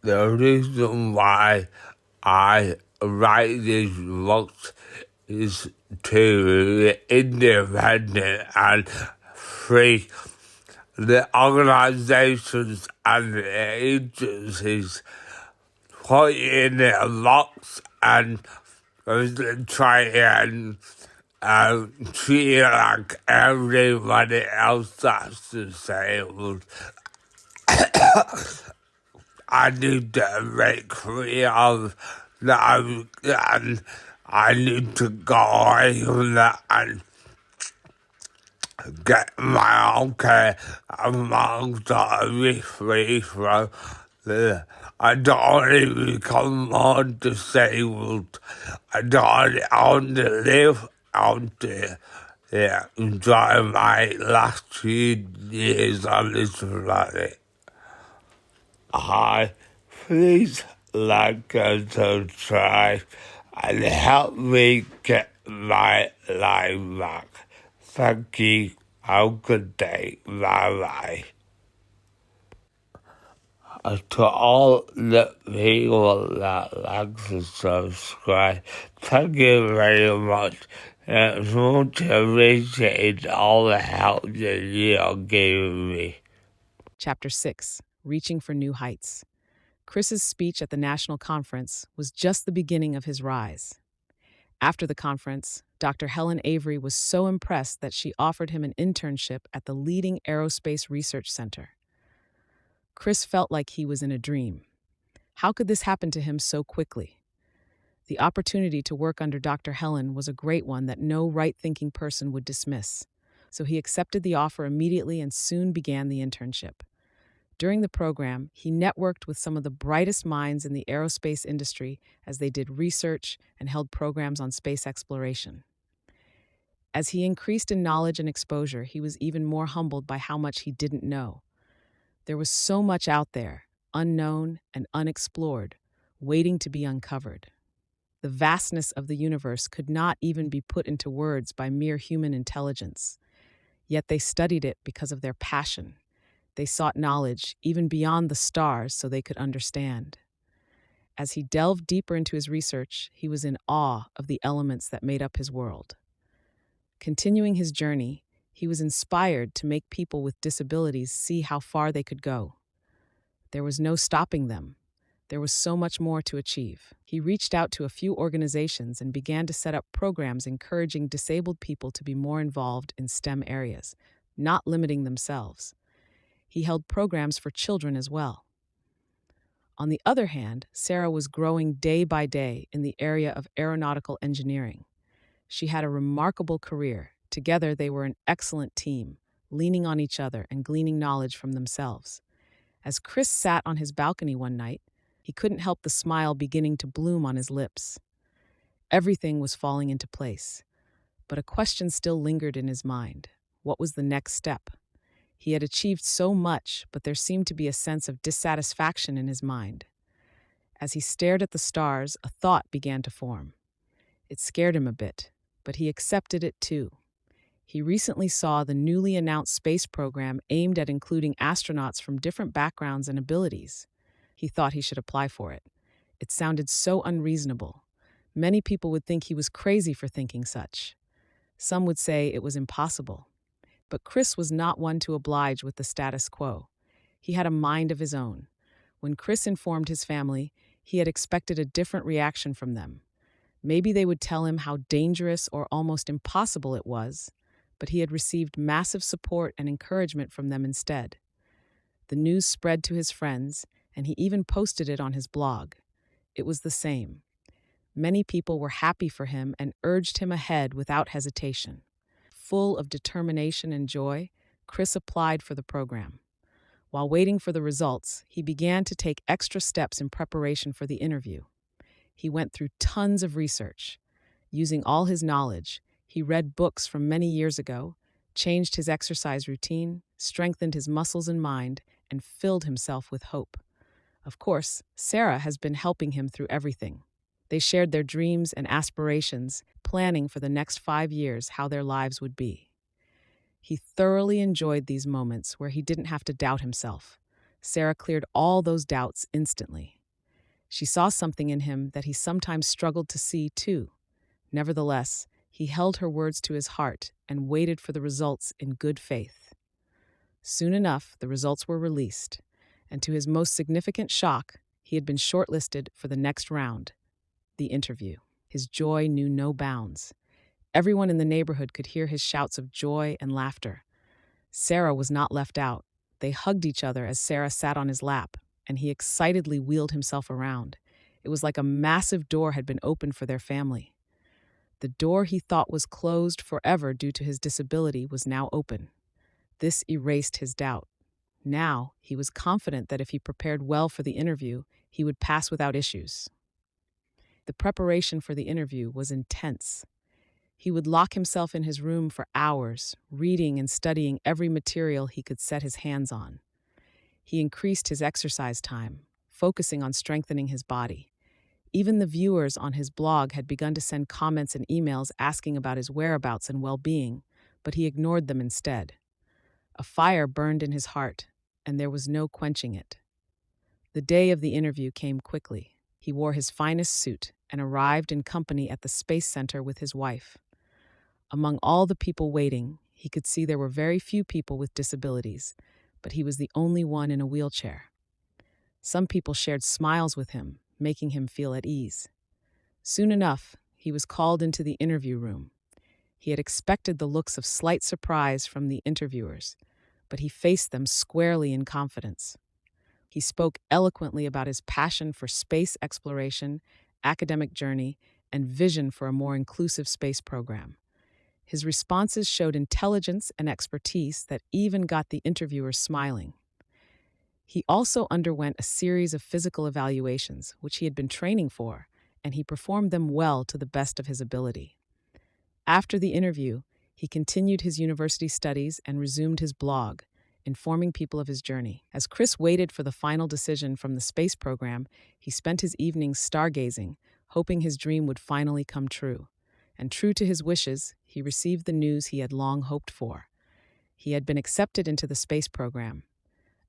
The reason why I write these books is to independent and free the organizations and the agencies put in their box and try and treat it like everybody else that's disabled. I need to make clear that and I need to go away from that and get my own care amongst be free from the I don't want to become more disabled. I don't want to live. I want to enjoy my last few years on this planet. Hi, please like and subscribe and help me get my life back. Thank you. Have a good day. Bye bye. To all the people that like and subscribe, thank you very much. It's much appreciated all the help that you are giving me. Chapter 6, Reaching for New Heights. Chris's speech at the national conference was just the beginning of his rise. After the conference, Dr. Helen Avery was so impressed that she offered him an internship at the leading aerospace research center. Chris felt like he was in a dream. How could this happen to him so quickly? The opportunity to work under Dr. Helen was a great one that no right-thinking person would dismiss, so he accepted the offer immediately and soon began the internship. During the program, he networked with some of the brightest minds in the aerospace industry as they did research and held programs on space exploration. As he increased in knowledge and exposure, he was even more humbled by how much he didn't know. There was so much out there, unknown and unexplored, waiting to be uncovered. The vastness of the universe could not even be put into words by mere human intelligence. Yet they studied it because of their passion. They sought knowledge even beyond the stars so they could understand. As he delved deeper into his research, he was in awe of the elements that made up his world. Continuing his journey, he was inspired to make people with disabilities see how far they could go. There was no stopping them. There was so much more to achieve. He reached out to a few organizations and began to set up programs encouraging disabled people to be more involved in STEM areas, not limiting themselves. He held programs for children as well. On the other hand, Sarah was growing day by day in the area of aeronautical engineering. She had a remarkable career. Together, they were an excellent team, leaning on each other and gleaning knowledge from themselves. As Chris sat on his balcony one night, he couldn't help the smile beginning to bloom on his lips. Everything was falling into place, but a question still lingered in his mind. What was the next step? He had achieved so much, but there seemed to be a sense of dissatisfaction in his mind. As he stared at the stars, a thought began to form. It scared him a bit, but he accepted it too. He recently saw the newly announced space program aimed at including astronauts from different backgrounds and abilities. He thought he should apply for it. It sounded so unreasonable. Many people would think he was crazy for thinking such. Some would say it was impossible. But Chris was not one to oblige with the status quo. He had a mind of his own. When Chris informed his family, he had expected a different reaction from them. Maybe they would tell him how dangerous or almost impossible it was, but he had received massive support and encouragement from them instead. The news spread to his friends, and he even posted it on his blog. It was the same. Many people were happy for him and urged him ahead without hesitation. Full of determination and joy, Chris applied for the program. While waiting for the results, he began to take extra steps in preparation for the interview. He went through tons of research. Using all his knowledge, he read books from many years ago, changed his exercise routine, strengthened his muscles and mind, and filled himself with hope. Of course, Sarah has been helping him through everything. They shared their dreams and aspirations, planning for the next 5 years how their lives would be. He thoroughly enjoyed these moments where he didn't have to doubt himself. Sarah cleared all those doubts instantly. She saw something in him that he sometimes struggled to see, too. Nevertheless, he held her words to his heart and waited for the results in good faith. Soon enough, the results were released, and to his most significant shock, he had been shortlisted for the next round, the interview. His joy knew no bounds. Everyone in the neighborhood could hear his shouts of joy and laughter. Sarah was not left out. They hugged each other as Sarah sat on his lap, and he excitedly wheeled himself around. It was like a massive door had been opened for their family. The door he thought was closed forever due to his disability was now open. This erased his doubt. Now, he was confident that if he prepared well for the interview, he would pass without issues. The preparation for the interview was intense. He would lock himself in his room for hours, reading and studying every material he could set his hands on. He increased his exercise time, focusing on strengthening his body. Even the viewers on his blog had begun to send comments and emails asking about his whereabouts and well-being, but he ignored them instead. A fire burned in his heart, and there was no quenching it. The day of the interview came quickly. He wore his finest suit and arrived in company at the Space Center with his wife. Among all the people waiting, he could see there were very few people with disabilities, but he was the only one in a wheelchair. Some people shared smiles with him, making him feel at ease. Soon enough, he was called into the interview room. He had expected the looks of slight surprise from the interviewers, but he faced them squarely in confidence. He spoke eloquently about his passion for space exploration, academic journey, and vision for a more inclusive space program. His responses showed intelligence and expertise that even got the interviewers smiling. He also underwent a series of physical evaluations, which he had been training for, and he performed them well to the best of his ability. After the interview, he continued his university studies and resumed his blog, informing people of his journey. As Chris waited for the final decision from the space program, he spent his evenings stargazing, hoping his dream would finally come true. And true to his wishes, he received the news he had long hoped for. He had been accepted into the space program.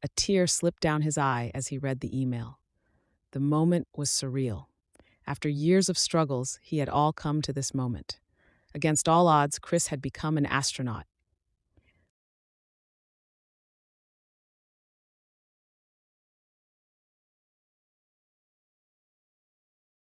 A tear slipped down his eye as he read the email. The moment was surreal. After years of struggles, he had all come to this moment. Against all odds, Chris had become an astronaut,